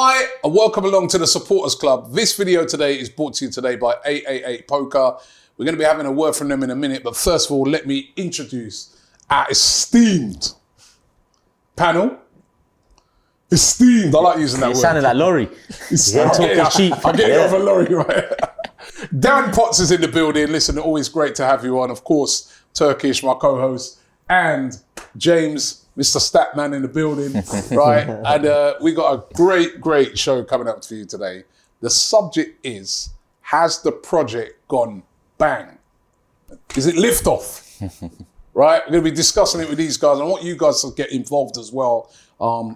Hi, and welcome along to the Supporters Club. This video today is brought to you today by 888 Poker. We're going to be having a word from them in a minute, but first of all, let me introduce our esteemed panel. Esteemed, I like using that word. It sounded like Laurie. I get it off a Laurie, right? Dan Potts is in the building. Listen, always great to have you on. Of course, Turkish, my co-host, and James, Mr. Statman in the building, right? And we got a great show coming up for you today. The subject is, has the project gone bang? Is it liftoff? Right? We're going to be discussing it with these guys. And I want you guys to get involved as well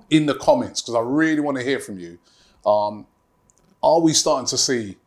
in the comments, because I really want to hear from you. Are we starting to see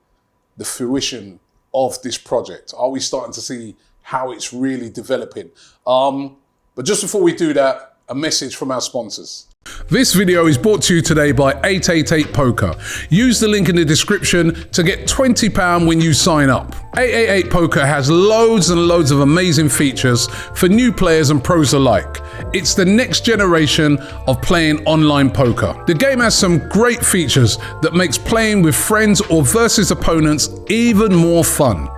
the fruition of this project? Are we starting to see how it's really developing? But just before we do that, a message from our sponsors. This video is brought to you today by 888 Poker. Use the link in the description to get £20 when you sign up. 888 Poker has loads and loads of amazing features for new players and pros alike. It's the next generation of playing online poker. The game has some great features that makes playing with friends or versus opponents even more fun.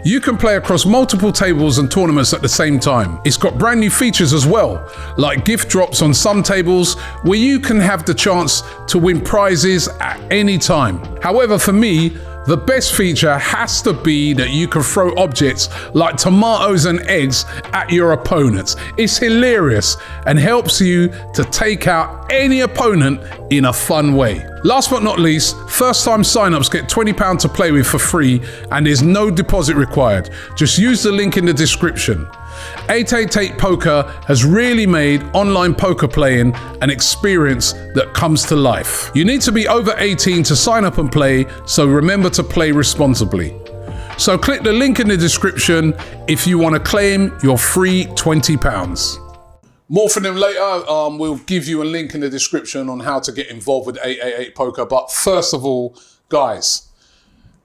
You can play across multiple tables and tournaments at the same time. It's got brand new features as well, like gift drops on some tables where you can have the chance to win prizes at any time. However, for me, the best feature has to be that you can throw objects like tomatoes and eggs at your opponents. It's hilarious and helps you to take out any opponent in a fun way. Last but not least, first-time sign-ups get £20 to play with for free and there's no deposit required. Just use the link in the description. 888 Poker has really made online poker playing an experience that comes to life. You need to be over 18 to sign up and play, so remember to play responsibly. So click the link in the description if you want to claim your free £20. More from them later. We'll give you a link in the description on how to get involved with 888 Poker. But first of all, guys,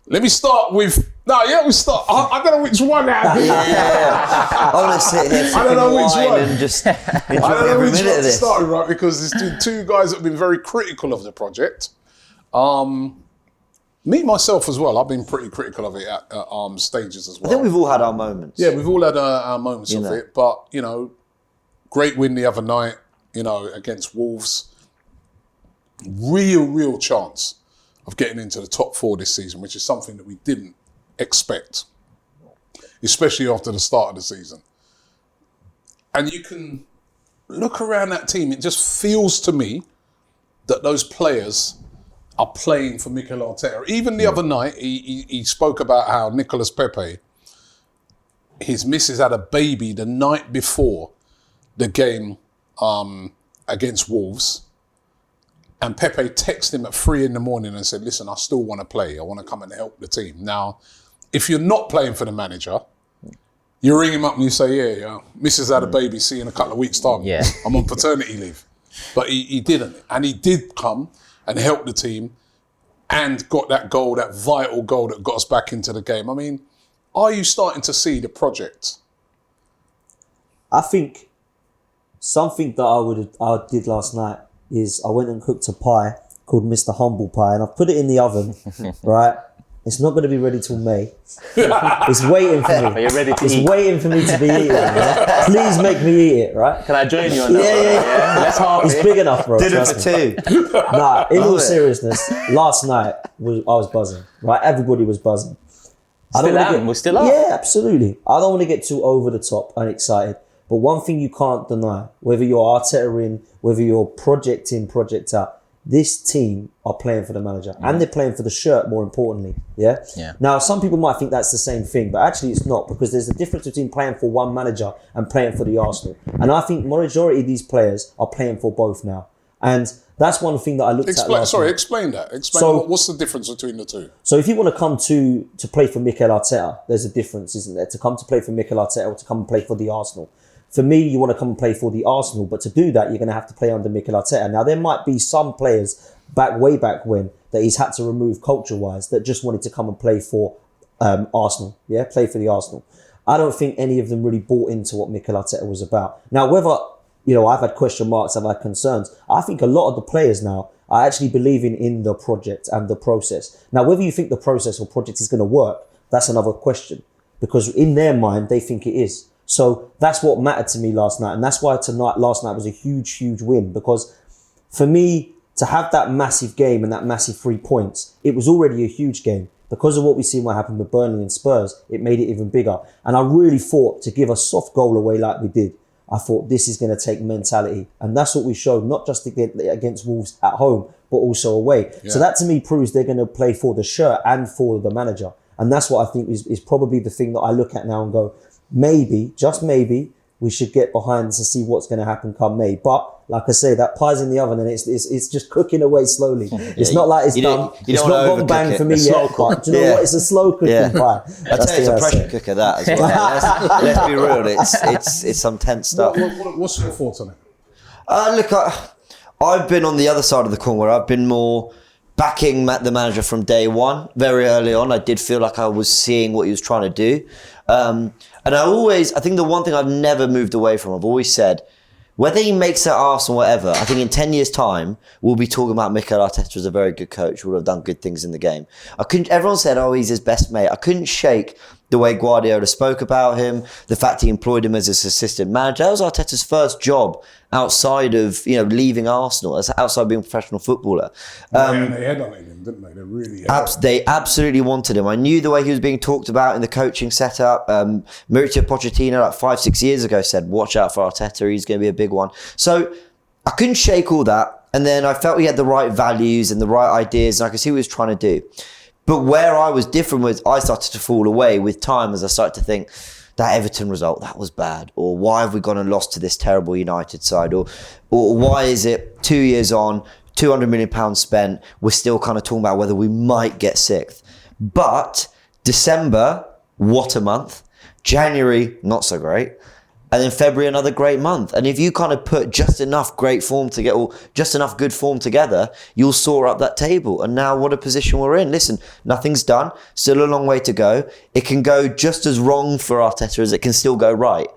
let me start with... we start. I don't know which one out here. I want to sit here I don't know which one. And just I don't know which one to start with, right? Because there's two guys that have been very critical of the project. Me, myself as well. I've been pretty critical of it at stages as well. I think we've all had our moments. Yeah, we've all had our moments of it. But, great win the other night, against Wolves. Real chance of getting into the top 4 this season, which is something that we didn't expect, especially after the start of the season. And you can look around that team, it just feels to me that those players are playing for Mikel Arteta. Even the other night, he spoke about how Nicolas Pepe, his missus had a baby the night before the game against Wolves. And Pepe texted him at 3 a.m. and said, listen, I still want to play. I want to come and help the team. Now, if you're not playing for the manager, you ring him up and you say, yeah, Mrs. had a baby, see you in a couple of weeks' time. Yeah. I'm on paternity leave. But he didn't. And he did come and help the team and got that goal, that vital goal that got us back into the game. I mean, are you starting to see the project? I think something that I did last night is I went and cooked a pie called Mr. Humble Pie, and I've put it in the oven, right? It's not going to be ready till May. It's waiting for me. Are you ready to It's eat? waiting for me to be eaten. Yeah? Please make me eat it, right? Can I join you on that? Yeah. Let's half It's it. big enough, bro. Dinner trust for me. 2. Nah, in all seriousness, last night I was buzzing, right? Everybody was buzzing. We're still up. Yeah, absolutely. I don't want to get too over the top and excited. But one thing you can't deny, whether you're Arteta in, whether you're project in, project out, this team are playing for the manager and they're playing for the shirt, more importantly. Yeah. Now, some people might think that's the same thing, but actually it's not, because there's a difference between playing for one manager and playing for the Arsenal. And I think majority of these players are playing for both now. And that's one thing that I looked at last night. Explain that. What's the difference between the two? So if you want to come to play for Mikel Arteta, there's a difference, isn't there? To come to play for Mikel Arteta or to come and play for the Arsenal. For me, you want to come and play for the Arsenal, but to do that, you're going to have to play under Mikel Arteta. Now, there might be some players way back when that he's had to remove culture-wise that just wanted to come and play for Arsenal, play for the Arsenal. I don't think any of them really bought into what Mikel Arteta was about. Now, whether, I've had question marks, I've had concerns, I think a lot of the players now I actually believe in the project and the process. Now, whether you think the process or project is going to work, that's another question. Because in their mind, they think it is. So that's what mattered to me last night. And that's why last night was a huge, huge win. Because for me, to have that massive game and that massive 3 points, it was already a huge game. Because of what we seen what happened with Burnley and Spurs, it made it even bigger. And I really thought to give a soft goal away like we did, I thought this is going to take mentality. And that's what we showed, not just against Wolves at home, but also away. Yeah. So that to me proves they're going to play for the shirt and for the manager. And that's what I think is probably the thing that I look at now and go, maybe, just maybe, we should get behind to see what's going to happen come May. But like I say, that pie's in the oven and it's just cooking away slowly. It's not like it's done. It's not gone bang for me yet. But do you know what? It's a slow cooking pie. I tell you, it's a pressure cooker that as well. Let's be real. It's some tense stuff. What's your thoughts on it? Look, I've been on the other side of the coin where I've been more backing the manager from day one. Very early on, I did feel like I was seeing what he was trying to do. And I think the one thing I've never moved away from, I've always said, whether he makes it Arsenal or whatever, I think in 10 years' time, we'll be talking about Mikel Arteta as a very good coach who would have done good things in the game. Everyone said, oh, he's his best mate. I couldn't shake the way Guardiola spoke about him, the fact he employed him as his assistant manager. That was Arteta's first job outside of, leaving Arsenal, outside of being a professional footballer. They headhunted him, didn't they? They really They absolutely wanted him. I knew the way he was being talked about in the coaching setup. Mauricio Pochettino, like 5-6 years ago, said, watch out for Arteta, he's going to be a big one. So I couldn't shake all that. And then I felt he had the right values and the right ideas, and I could see what he was trying to do. But where I was different was I started to fall away with time as I started to think, that Everton result, that was bad. Or why have we gone and lost to this terrible United side? Or why is it 2 years on, £200 million spent, we're still kind of talking about whether we might get sixth. But December, what a month. January, not so great. And then February, another great month. And if you kind of put just enough great form together, or just enough good form together, you'll soar up that table. And now what a position we're in. Listen, nothing's done. Still a long way to go. It can go just as wrong for Arteta as it can still go right.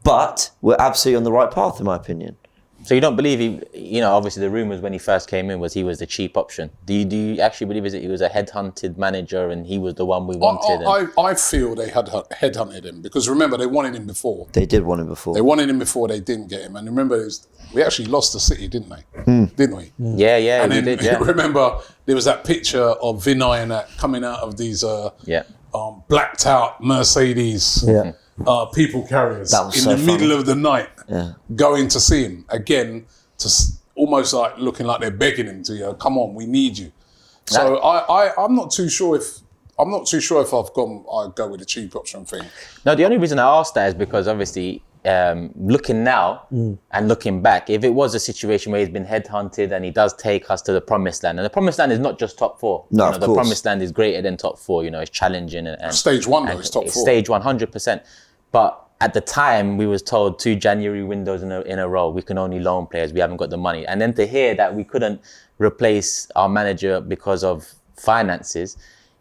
But we're absolutely on the right path, in my opinion. So you don't believe obviously the rumours when he first came in was he was the cheap option. Do you actually believe that he was a headhunted manager and he was the one we wanted? I feel they had headhunted him because remember, they wanted him before. They did want him before. They wanted him before, they didn't get him. And remember, we actually lost the City, didn't they? Didn't we? Yeah, and we then, did, yeah. Remember, there was that picture of Vinay and that coming out of these blacked out Mercedes people carriers in the middle of the night, going to see him again, almost like looking like they're begging him to, come on, we need you. So I'm not too sure if I go with the cheap option thing. No, the only reason I asked that is because obviously looking now and looking back, if it was a situation where he's been headhunted and he does take us to the promised land, and the promised land is not just top four. No, of course. The promised land is greater than top four. It's challenging and stage one though is top four. Stage 100%. But at the time, we was told 2 January windows in a row. We can only loan players. We haven't got the money. And then to hear that we couldn't replace our manager because of finances,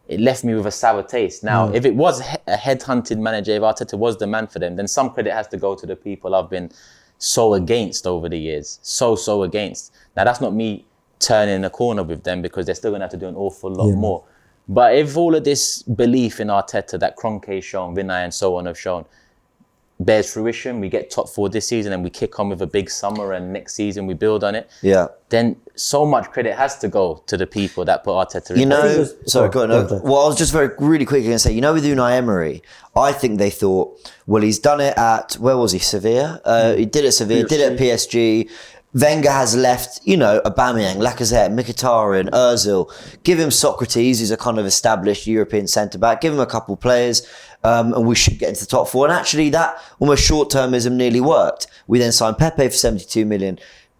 it left me with a sour taste. Now, if it was a headhunted manager, if Arteta was the man for them, then some credit has to go to the people I've been so against over the years. So against. Now, that's not me turning a corner with them because they're still going to have to do an awful lot more. But if all of this belief in Arteta that Kroenke's shown, Vinay and so on have shown, bears fruition, we get top 4 this season and we kick on with a big summer and next season we build on it, then so much credit has to go to the people that put Arteta in. Well, I was just really quickly going to say, with Unai Emery, I think they thought, well, he's done it at, where was he, Sevilla? He did it at Sevilla, did it at PSG. Wenger has left, Aubameyang, Lacazette, Mkhitaryan, Ozil. Give him Socrates, who's a kind of established European centre-back. Give him a couple players, and we should get into the top 4. And actually, that almost short-termism nearly worked. We then signed Pepe for 72 million.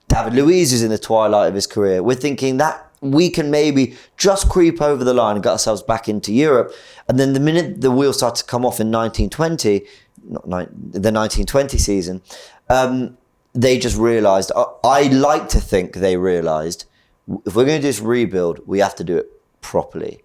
David Luiz is in the twilight of his career. We're thinking that we can maybe just creep over the line and get ourselves back into Europe. And then the minute the wheels started to come off in the 1920 season, they just realised, I like to think they realised, if we're going to do this rebuild, we have to do it properly.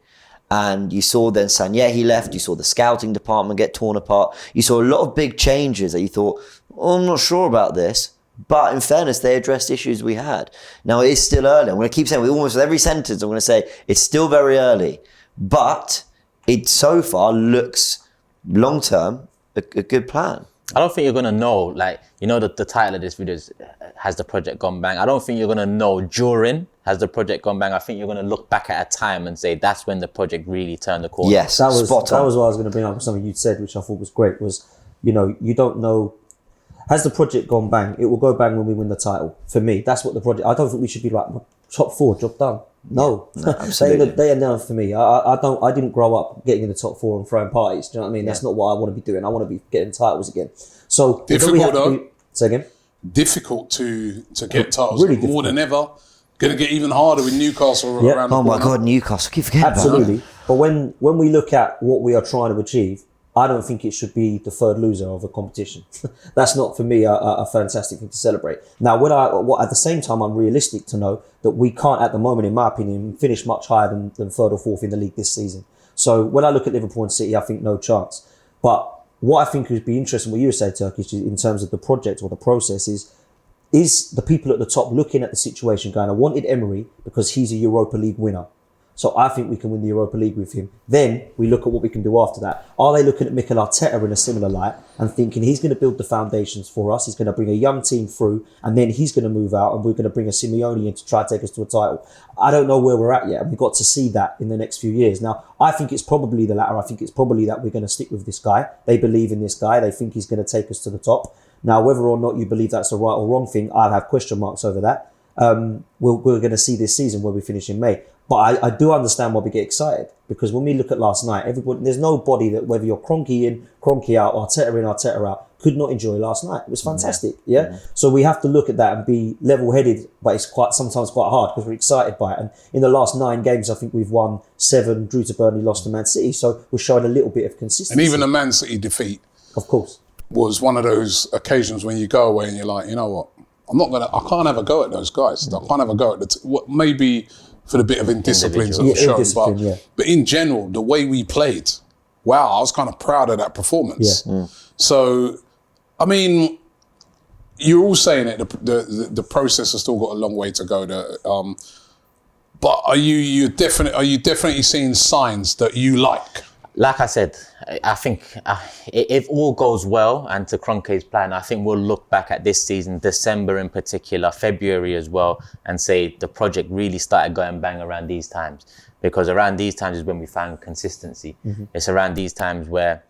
And you saw then Sanyehi left, you saw the scouting department get torn apart, you saw a lot of big changes that you thought, I'm not sure about this. But in fairness, they addressed issues we had. Now, it is still early. I'm going to keep saying, with almost every sentence, I'm going to say it's still very early. But it so far looks, long-term, a good plan. I don't think you're going to know, like, you know, the title of this video is, has the project gone bang? I don't think you're going to know during, has the project gone bang? I think you're going to look back at a time and say that's when the project really turned the corner. Yes, that was spot on. That was what I was going to bring up. Something you said, which I thought was great, was, you know, you don't know. Has the project gone bang? It will go bang when we win the title. For me, that's what the project. I don't think we should be like top 4, job done. No, absolutely. they are now for me. I didn't grow up getting in the top 4 and throwing parties. Do you know what I mean? That's not what I want to be doing. I want to be getting titles again. So Difficult though. Say again. Difficult to get titles. Really more difficult. than ever. Going to get even harder with Newcastle around the Oh my corner. God, Newcastle. Keep forgetting Absolutely. about But when we look at what we are trying to achieve, I don't think it should be the third loser of a competition. That's not for me a fantastic thing to celebrate. Now, at the same time, I'm realistic to know that we can't, at the moment, in my opinion, finish much higher than 3rd or 4th in the league this season. So when I look at Liverpool and City, I think no chance. But what I think would be interesting, what you say, Turkish, in terms of the project or the process is the people at the top looking at the situation going, I wanted Emery because he's a Europa League winner. So I think we can win the Europa League with him. Then we look at what we can do after that. Are they looking at Mikel Arteta in a similar light and thinking he's going to build the foundations for us? He's going to bring a young team through and then he's going to move out and we're going to bring a Simeone in to try to take us to a title. I don't know where we're at yet. And we've got to see that in the next few years. Now, I think it's probably the latter. I think it's probably that we're going to stick with this guy. They believe in this guy. They think he's going to take us to the top. Now, whether or not you believe that's the right or wrong thing, I'll have question marks over that. We're going to see this season where we finish in May. But I do understand why we get excited, because when we look at last night, there's nobody that, whether you're Kroenke in, Kroenke out, Arteta in, Arteta out, could not enjoy last night. It was fantastic, yeah? So we have to look at that and be level-headed, but it's sometimes quite hard because we're excited by it. And in the last 9 games, I think we've won 7, drew to Burnley, lost to Man City. So we're showing a little bit of consistency. And even the Man City defeat, of course, was one of those occasions when you go away and you're like, you know what? I can't have a go at those guys. I can't have a go at what maybe for the bit of indisciplines that were shown. But in general, the way we played, wow, I was kind of proud of that performance. Yeah. So, I mean, you're all saying it, the process has still got a long way to go. But are you definitely seeing signs that you like? Like I said, I think if all goes well, and to Kroenke's plan, I think we'll look back at this season, December in particular, February as well, and say the project really started going bang around these times. Because around these times is when we found consistency. Mm-hmm. It's around these times where,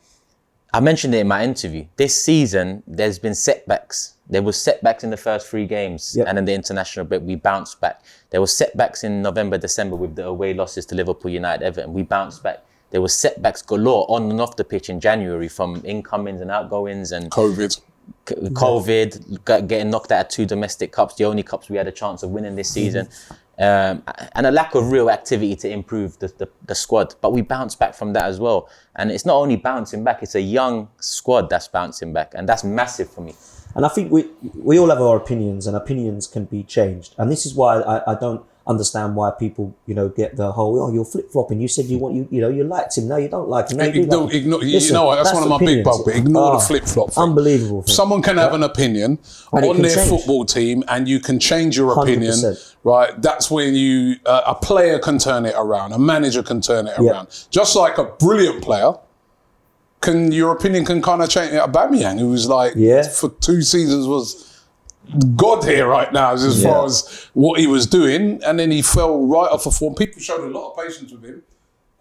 I mentioned it in my interview, this season, there's been setbacks. There was setbacks in the first 3 games, and in the international break, we bounced back. There was setbacks in November, December with the away losses to Liverpool, United, Everton. We bounced back. There was setbacks galore on and off the pitch in January from incomings and outgoings and COVID, getting knocked out of 2 domestic cups, the only cups we had a chance of winning this season, and a lack of real activity to improve the squad. But we bounced back from that as well. And it's not only bouncing back, it's a young squad that's bouncing back. And that's massive for me. And I think we all have our opinions, and opinions can be changed. And this is why I don't understand why people, get the whole, you're flip-flopping. You said you liked him. Now you don't like him. Now you do like him. Listen, that's one of my big bugbears. Ignore the flip-flop thing. Unbelievable thing. Someone can have an opinion on their football team and you can change your opinion, 100%. right? That's when a player can turn it around, a manager can turn it around. Just like a brilliant player, your opinion can kind of change. Aubameyang, who was for 2 seasons was God here right now as far as what he was doing, and then he fell right off the form. People showed a lot of patience with him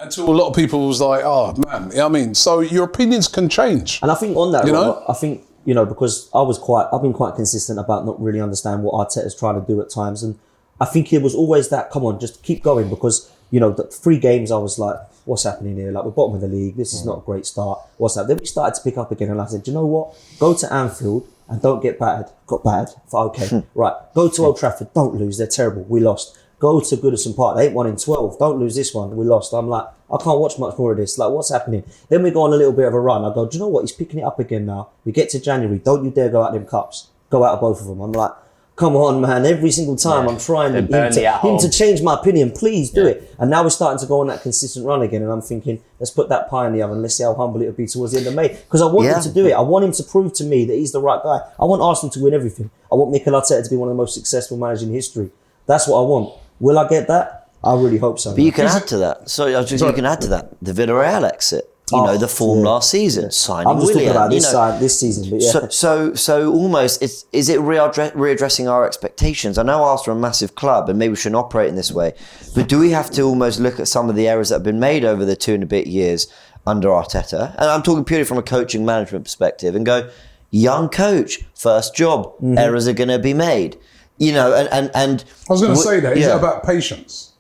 until a lot of people was like, oh man, I mean, so your opinions can change. And I think on that, I think, because I've been quite consistent about not really understanding what Arteta's trying to do at times. And I think it was always that, come on, just keep going, because, the 3 games I was like, what's happening here? Like, we're bottom of the league. This is not a great start. What's that? Then we started to pick up again, and I said, do you know what? Go to Anfield and don't get battered. Got battered? Okay. Right. Go to Old Trafford. Don't lose. They're terrible. We lost. Go to Goodison Park. They ain't 1 in 12. Don't lose this one. We lost. I'm like, I can't watch much more of this. Like, what's happening? Then we go on a little bit of a run. I go, do you know what? He's picking it up again now. We get to January. Don't you dare go out them cups. Go out of both of them. I'm like, come on, man. Every single time I'm trying him to change my opinion. Please do it. And now we're starting to go on that consistent run again. And I'm thinking, let's put that pie in the oven. Let's see how humble it'll be towards the end of May. Because I want him to do it. I want him to prove to me that he's the right guy. I want Arsenal to win everything. I want Mikel Arteta to be one of the most successful managers in history. That's what I want. Will I get that? I really hope so. But you can add to that. You can add to that. The Villarreal exit. The form last season, signing I'm just Willian. talking about this season, but yeah. So almost, is it readdressing our expectations? I know Arsenal are a massive club, and maybe we shouldn't operate in this way. But do we have to almost look at some of the errors that have been made over the 2 and a bit years under Arteta? And I'm talking purely from a coaching management perspective, and go, young coach, first job, errors are going to be made. And I was going to say that. Is it about patience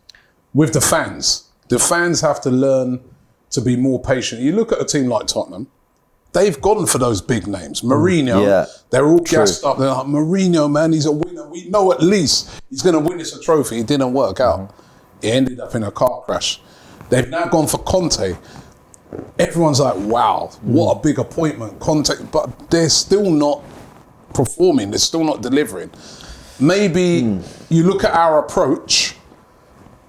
with the fans? The fans have to learn to be more patient. You look at a team like Tottenham, they've gone for those big names. Mourinho, they're all gassed up. They're like, Mourinho, man, he's a winner. We know at least he's going to win us a trophy. It didn't work out. It ended up in a car crash. They've now gone for Conte. Everyone's like, wow, what a big appointment, Conte. But they're still not performing. They're still not delivering. Maybe you look at our approach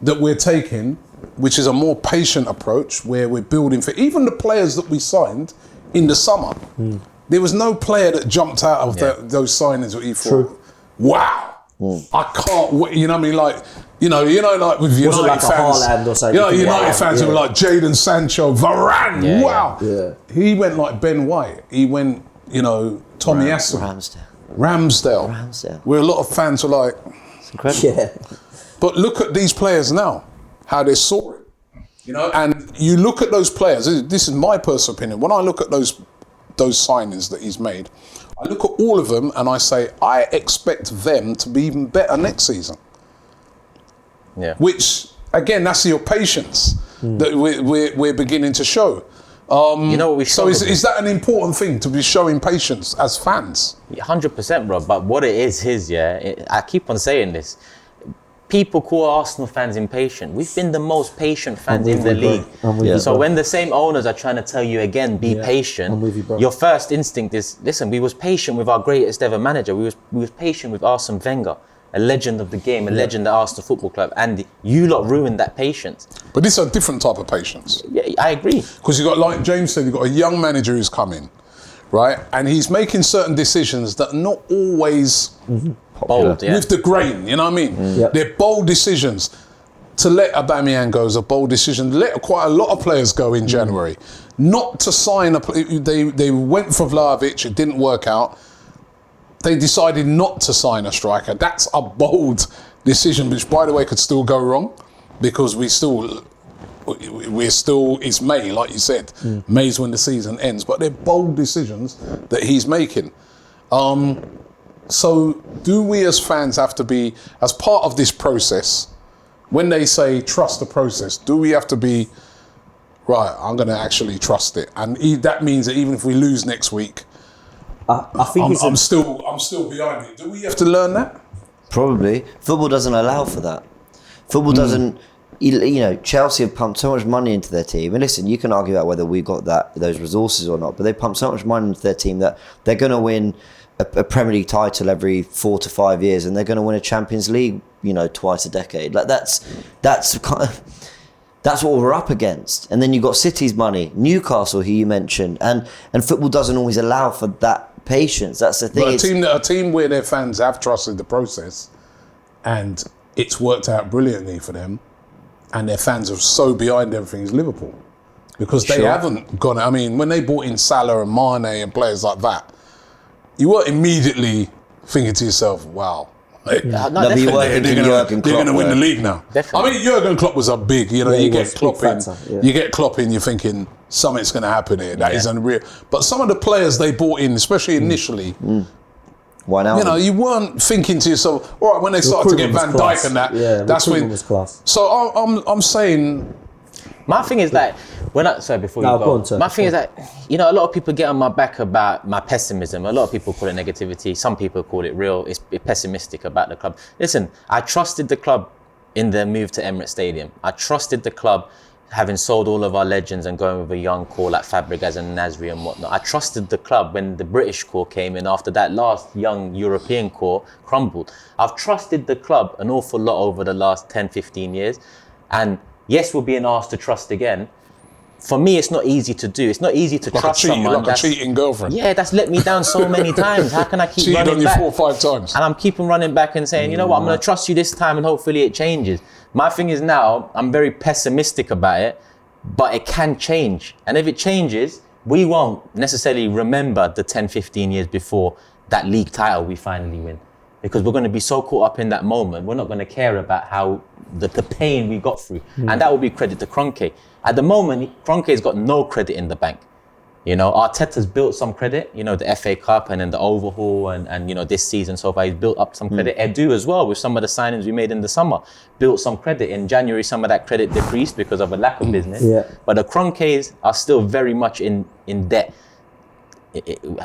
that we're taking, which is a more patient approach where we're building for even the players that we signed in the summer. There was no player that jumped out of those signings that you thought, wow, I can't wait. You know what I mean? Like, like with United like fans. Haaland or something? United fans who were like Jadon Sancho, Varane, wow. Yeah. He went like Ben White. He went, Tommy Asu. Ramsdale. Where a lot of fans were like, it's incredible. Yeah. But look at these players now, how they're soaring. And you look at those players, this is my personal opinion, when I look at those signings that he's made, I look at all of them and I say, I expect them to be even better next season. Yeah. Which, again, that's your patience that we're beginning to show. What we so is that an important thing, to be showing patience as fans? 100%, bro. But what it is, I keep on saying this. People call Arsenal fans impatient. We've been the most patient fans in the league. So when the same owners are trying to tell you again, be patient, your first instinct is, listen, we was patient with our greatest ever manager. We was patient with Arsene Wenger, a legend of the game, a legend at Arsenal Football Club, and you lot ruined that patience. But this is a different type of patience. Yeah, I agree. Because you've got, like James said, you've got a young manager who's coming, right? And he's making certain decisions that are not always bold, with the grain, you know what I mean? They're bold decisions. To let Aubameyang go is a bold decision. Let quite a lot of players go in January. Not to sign they went for Vlahovic, it didn't work out. They decided not to sign a striker. That's a bold decision, which, by the way, could still go wrong, because we're still, it's May, like you said. May's when the season ends. But they're bold decisions that he's making. So do we as fans have to be, as part of this process, when they say trust the process, do we have to be, right, I'm going to actually trust it? And that means that even if we lose next week, I think I'm still behind it. Do we have to learn that? Probably. Football doesn't allow for that. Football doesn't, Chelsea have pumped so much money into their team. And listen, you can argue about whether we got those resources or not, but they pumped so much money into their team that they're going to win a Premier League title every 4 to 5 years, and they're going to win a Champions League, twice a decade. Like that's kind of, that's what we're up against. And then you've got City's money, Newcastle, who you mentioned, and football doesn't always allow for that patience. That's the thing. But a team where their fans have trusted the process, and it's worked out brilliantly for them, and their fans are so behind everything, is Liverpool, because they haven't gone. I mean, when they brought in Salah and Mane and players like that, you weren't immediately thinking to yourself, wow, they're going to win the league now. Definitely. I mean, Jurgen Klopp was a big, you get Klopp in, you get Klopp in, you're thinking something's going to happen here. That is unreal. But some of the players they brought in, especially initially, why now? You weren't thinking to yourself, all right, when they started to get Van Dijk and that, that's when. Was class. So I'm saying. My thing is that before you go, my thing is that a lot of people get on my back about my pessimism. A lot of people call it negativity. Some people call it real. It's pessimistic about the club. Listen, I trusted the club in their move to Emirates Stadium. I trusted the club having sold all of our legends and going with a young core like Fabregas and Nasri and whatnot, I trusted the club when the British core came in after that last young European core crumbled. I've trusted the club an awful lot over the last 10, 15 years. And yes, we're being asked to trust again. For me, it's not easy to do. It's not easy to trust someone. Like a cheating girlfriend. Yeah, that's let me down so many times. How can I keep Cheated running on you back? 4 or 5 times. And I'm keeping running back and saying, you know what, I'm going to trust you this time and hopefully it changes. My thing is now, I'm very pessimistic about it, but it can change. And if it changes, we won't necessarily remember the 10, 15 years before that league title we finally win. Because we're going to be so caught up in that moment, we're not going to care about how the pain we got through. And that will be credit to Kroenke. At the moment, Kroenke's got no credit in the bank. You know, Arteta's built some credit, you know, the FA Cup and then the overhaul and you know, this season so far, he's built up some credit. Edu as well, with some of the signings we made in the summer, built some credit. In January, some of that credit decreased because of a lack of business. Yeah. But the Kroenkes are still very much in debt.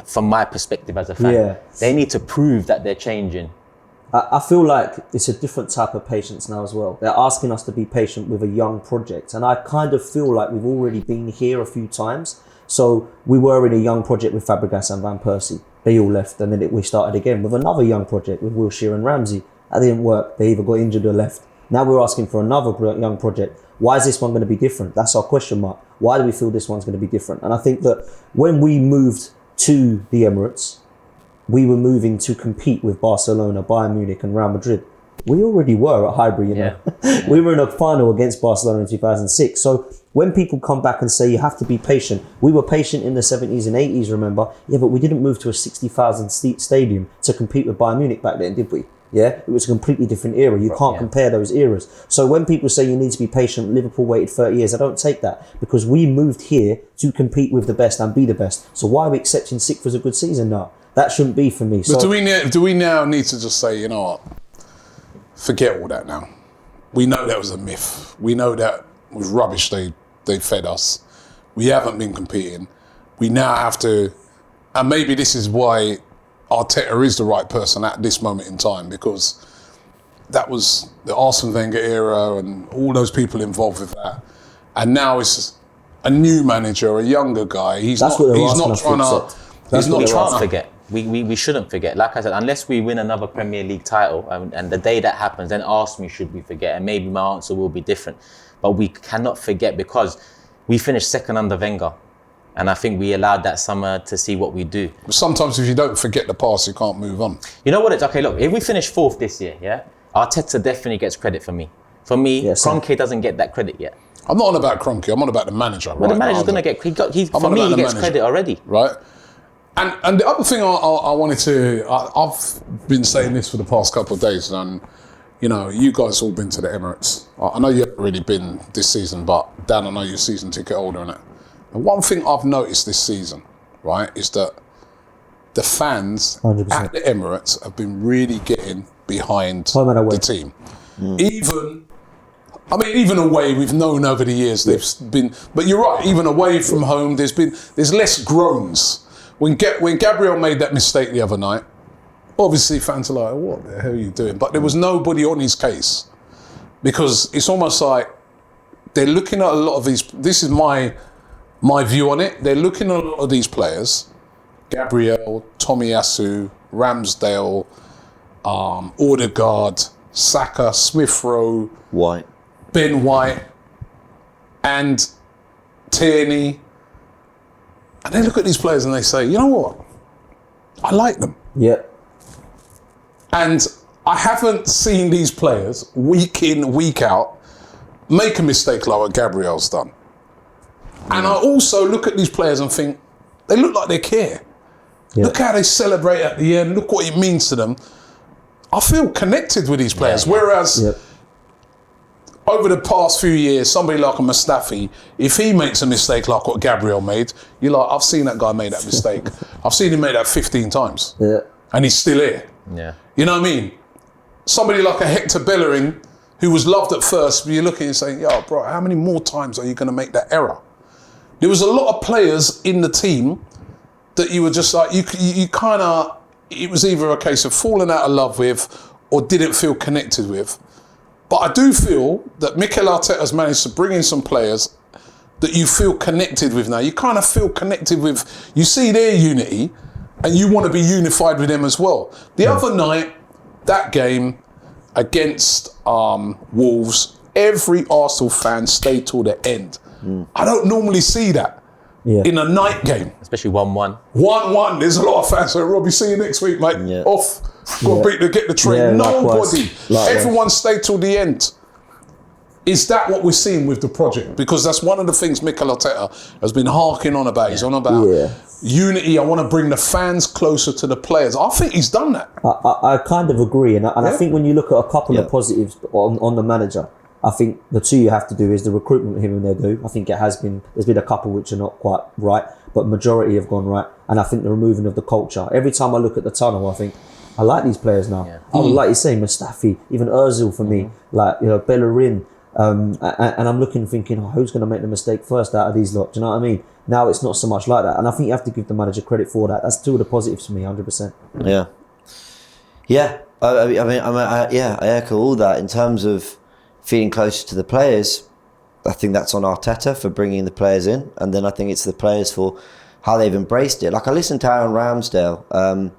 From my perspective as a fan, Yeah. they need to prove that they're changing. I feel like it's a different type of patience now as well. They're asking us to be patient with a young project. And I kind of feel like we've already been here a few times. So we were in a young project with Fabregas and Van Persie. They all left and then we started again with another young project with Wilshere and Ramsey. That didn't work. They either got injured or left. Now we're asking for another young project. Why is this one going to be different? That's our question mark. Why do we feel this one's going to be different? And I think that when we moved to the Emirates, we were moving to compete with Barcelona, Bayern Munich and Real Madrid. We already were at Highbury, you know. Yeah. We were in a final against Barcelona in 2006. So when people come back and say you have to be patient, we were patient in the 70s and 80s, remember? Yeah, but we didn't move to a 60,000 seat stadium to compete with Bayern Munich back then, did we? Yeah, it was a completely different era. You can't compare those eras. So when people say you need to be patient, Liverpool waited 30 years, I don't take that, because we moved here to compete with the best and be the best. So why are we accepting 6th as a good season now? That shouldn't be for me. But So do we now need to just say, you know what, forget all that now. We know that was a myth. We know that was rubbish they fed us. We haven't been competing. We now have to, and maybe this is why Arteta is the right person at this moment in time, because that was the Arsene Wenger era and all those people involved with that. And now it's a new manager, a younger guy. He's not trying to forget. We shouldn't forget. Like I said, unless we win another Premier League title, and the day that happens, then ask me, should we forget? And maybe my answer will be different. But we cannot forget, because we finished second under Wenger. And I think we allowed that summer to see what we do. But sometimes if you don't forget the past, you can't move on. You know what it's, okay, look, if we finish 4th this year, yeah, Arteta definitely gets credit for me. For me, Kroenke doesn't get that credit yet. I'm not on about Kroenke, I'm on about the manager. Well, the manager's going to get, for me, he gets credit already. Right. And the other thing I wanted to, I've been saying this for the past couple of days, and you know, you guys all been to the Emirates. I know you haven't really been this season, but Dan, I know you're season ticket holder in it. And one thing I've noticed this season, right, is that the fans 100%. at the Emirates have been really getting behind the team. Even away, we've known over the years they've been, but you're right, even away from home, there's less groans. When Gabriel made that mistake the other night, obviously fans are like, what the hell are you doing? But there was nobody on his case, because it's almost like they're looking at a lot of these, this is my view on it, they're looking at a lot of these players, Gabriel, Tomiyasu, Ramsdale, Odegaard, Saka, Smith-Rowe, White, Ben White, and Tierney. And they look at these players and they say, you know what? I like them. yeah. And I haven't seen these players week in, week out make a mistake like what Gabriel's done. And I also look at these players and think, they look like they care. Yeah. Look how they celebrate at the end. Look what it means to them. I feel connected with these players. Whereas over the past few years, somebody like a Mustafi, if he makes a mistake like what Gabriel made, you're like, I've seen that guy make that mistake. I've seen him make that 15 times. Yeah. And he's still here. Yeah. You know what I mean? Somebody like a Hector Bellerin, who was loved at first, but you're looking and saying, yo, bro, how many more times are you going to make that error? There was a lot of players in the team that you were just like, you kind of, it was either a case of falling out of love with or didn't feel connected with. But I do feel that Mikel Arteta's managed to bring in some players that you feel connected with now. You kind of feel connected with, you see their unity and you want to be unified with them as well. The other night, that game against Wolves, every Arsenal fan stayed till the end. I don't normally see that in a night game. Especially 1-1. 1-1, there's a lot of fans saying, Robbie, see you next week, mate. Yeah. Off. Got to beat to get the train. Yeah, Nobody. likewise. Everyone stayed till the end. Is that what we're seeing with the project? Because that's one of the things Mikel Arteta has been harking on about. He's on about unity. I want to bring the fans closer to the players. I think he's done that. I kind of agree. And I think when you look at a couple of positives on the manager, I think the two you have to do is the recruitment with him and they do. I think there's been a couple which are not quite right, but majority have gone right. And I think the removing of the culture. Every time I look at the tunnel, I think, I like these players now. Yeah. I would like you say Mustafi, even Ozil for me, like, Bellerin. And I'm looking, thinking, who's going to make the mistake first out of these lot? Do you know what I mean? Now it's not so much like that. And I think you have to give the manager credit for that. That's two of the positives for me, 100%. Yeah. Yeah. I echo all that in terms of feeling closer to the players. I think that's on Arteta for bringing the players in, and then I think it's the players for how they've embraced it. Like, I listened to Aaron Ramsdale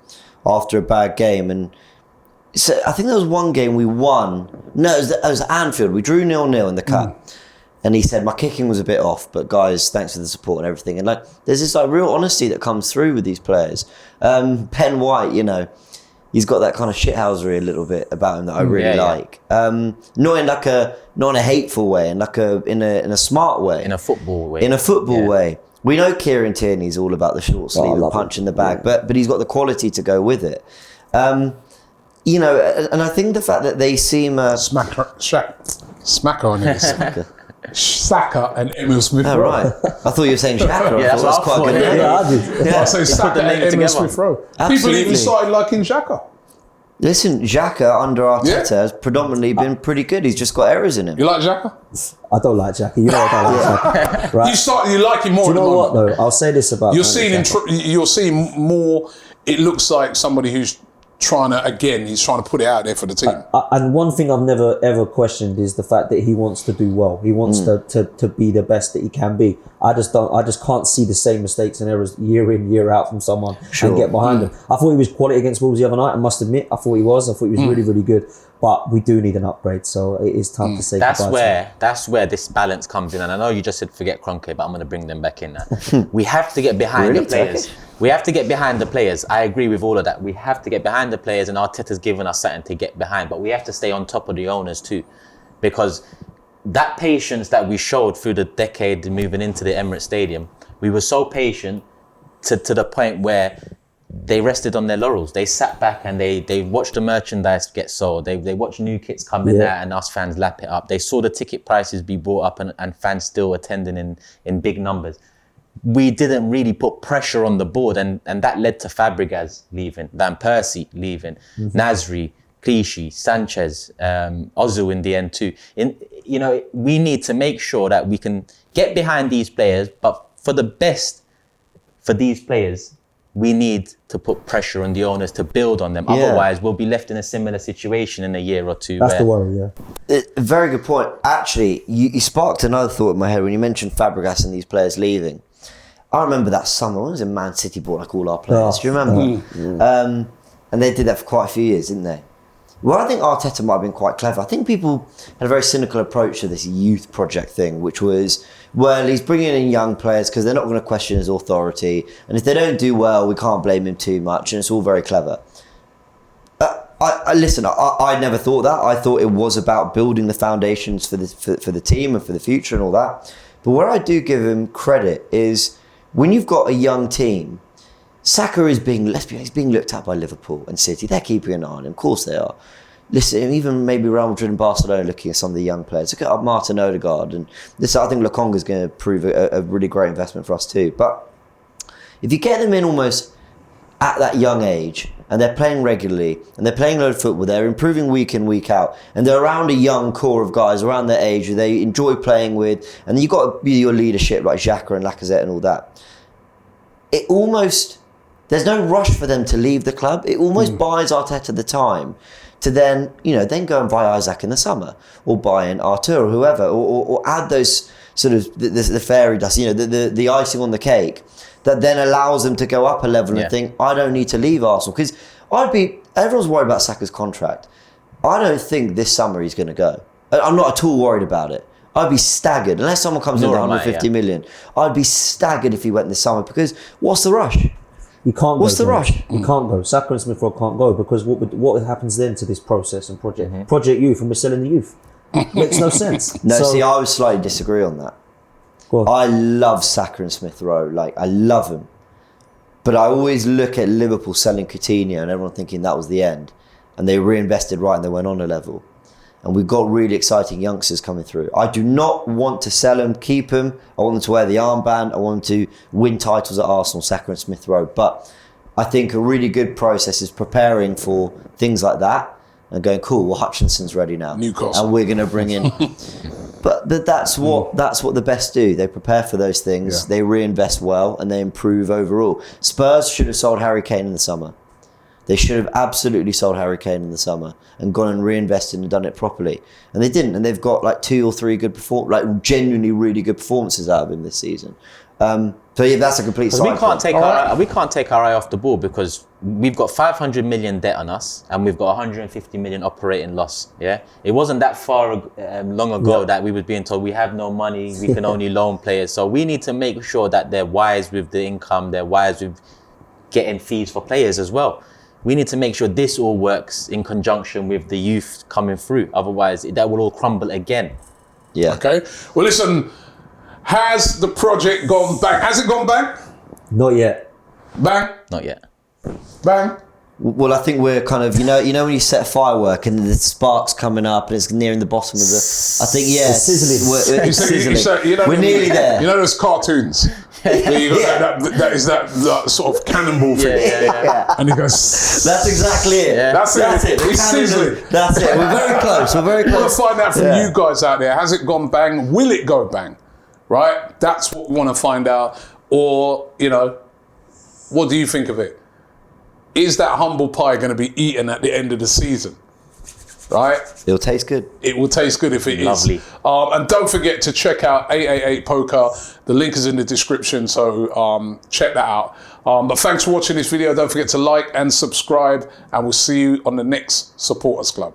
after a bad game, and so I think there was one game we won. No, it was at Anfield. We drew 0-0 in the cup, and he said my kicking was a bit off, but guys, thanks for the support and everything. And like, there's this like real honesty that comes through with these players. Ben White, he's got that kind of shithousery a little bit about him that I really like. Not in a hateful way, in a smart way. In a football way. In a football way. We know Kieran Tierney's all about the short sleeve and punch in the bag, but he's got the quality to go with it. And I think the fact that they seem Smacker on it. Saka and Emil Smith Rowe. Oh, right. I thought you were saying Xhaka. Yeah, That's quite a good name. I say Saka and Emil Smith Rowe. People even started liking Xhaka. Listen, Xhaka under Arteta has predominantly been pretty good. He's just got errors in him. You like Xhaka? I don't like Xhaka. You know I don't like Xhaka. Right. You like him more. Do you know what though? I'll say this about you're seeing more. It looks like somebody who's he's trying to put it out there for the team. And one thing I've never ever questioned is the fact that he wants to do well. He wants to be the best that he can be. I just can't see the same mistakes and errors year in, year out from someone and get behind him. I thought he was quality against Wolves the other night. I must admit, I thought he was really, really good. But we do need an upgrade, so it is time to say goodbye. That's where this balance comes in. And I know you just said forget Kroenke, but I'm going to bring them back in now. We have to get behind the players. We have to get behind the players. I agree with all of that. We have to get behind the players, and Arteta's given us something to get behind. But we have to stay on top of the owners too, because that patience that we showed through the decade moving into the Emirates Stadium, we were so patient to the point where they rested on their laurels. They sat back and they watched the merchandise get sold. They watched new kits come in there and us fans lap it up. They saw the ticket prices be brought up and fans still attending in big numbers. We didn't really put pressure on the board, and that led to Fabregas leaving, Van Persie leaving, Nasri, Clichy, Sanchez, Ozil in the end too. We need to make sure that we can get behind these players, but for the best for these players, we need to put pressure on the owners to build on them. Otherwise, we'll be left in a similar situation in a year or two. That's the worry, Very good point. Actually, you sparked another thought in my head when you mentioned Fabregas and these players leaving. I remember that summer, when was it Man City bought like all our players? Do you remember? And they did that for quite a few years, didn't they? Well, I think Arteta might have been quite clever. I think people had a very cynical approach to this youth project thing, which was, well, he's bringing in young players because they're not going to question his authority. And if they don't do well, we can't blame him too much. And it's all very clever. I never thought that. I thought it was about building the foundations for the team and for the future and all that. But where I do give him credit is when you've got a young team, Saka is being looked at by Liverpool and City. They're keeping an eye on him. Of course they are. Listen, even maybe Real Madrid and Barcelona looking at some of the young players. Look at Martin Odegaard. And this, I think Lokonga is going to prove a really great investment for us too. But if you get them in almost at that young age, and they're playing regularly, and they're playing a load of football, they're improving week in, week out, and they're around a young core of guys around their age who they enjoy playing with, and you've got to be your leadership like Xhaka and Lacazette and all that. It almost, there's no rush for them to leave the club. It almost buys Arteta the time to then, then go and buy Isaac in the summer, or buy in Artur or whoever, or add those sort of the fairy dust, the icing on the cake that then allows them to go up a level and think, I don't need to leave Arsenal. Because everyone's worried about Saka's contract. I don't think this summer he's going to go. I'm not at all worried about it. I'd be staggered, unless someone comes in with 150 million. I'd be staggered if he went this summer, because what's the rush? You can't. What's the rush? You can't go. Saka and Smith Rowe can't go, because what happens then to this process and project? Project Youth, and we're selling the youth. Makes no sense. No, see, I would slightly disagree on that. I love Saka and Smith Rowe. Like, I love them. But I always look at Liverpool selling Coutinho and everyone thinking that was the end. And they reinvested right and they went on a level. And we've got really exciting youngsters coming through. I do not want to sell them, keep them. I want them to wear the armband. I want them to win titles at Arsenal, Saka and Smith Rowe. But I think a really good process is preparing for things like that and going, cool, well, Hutchinson's ready now. Newcastle. And we're going to bring in... But that's what the best do. They prepare for those things. They reinvest well and they improve overall. Spurs should have sold Harry Kane in the summer. They should have absolutely sold Harry Kane in the summer and gone and reinvested and done it properly. And they didn't. And they've got like 2 or 3 good genuinely really good performances out of him this season. So yeah, that's a complete side. We can't take our eye off the ball, because we've got 500 million debt on us and we've got 150 million operating loss. Yeah, it wasn't that far long ago that we were being told we have no money, we can only loan players. So we need to make sure that they're wise with the income, they're wise with getting fees for players as well. We need to make sure this all works in conjunction with the youth coming through. Otherwise, that will all crumble again. Yeah. Okay. Well, listen. Has the project gone bang? Has it gone bang? Not yet. Bang? Not yet. Bang? Well, I think we're kind of, when you set a firework and the sparks coming up and it's nearing the bottom of the... I think, yeah, It's sizzling. It's sizzling. We're nearly there. You know those cartoons? Where you got that sort of cannonball thing. Yeah. And he goes... That's exactly it. Yeah. That's it. It's sizzling. That's it. We're very close. We're very I want close. to find out from you guys out there. Has it gone bang? Will it go bang? Right? That's what we want to find out. Or, what do you think of it? Is that humble pie going to be eaten at the end of the season? Right? It'll taste good. It will taste good if it is. Lovely. And don't forget to check out 888 Poker. The link is in the description, so check that out. But thanks for watching this video. Don't forget to like and subscribe, and we'll see you on the next Supporters Club.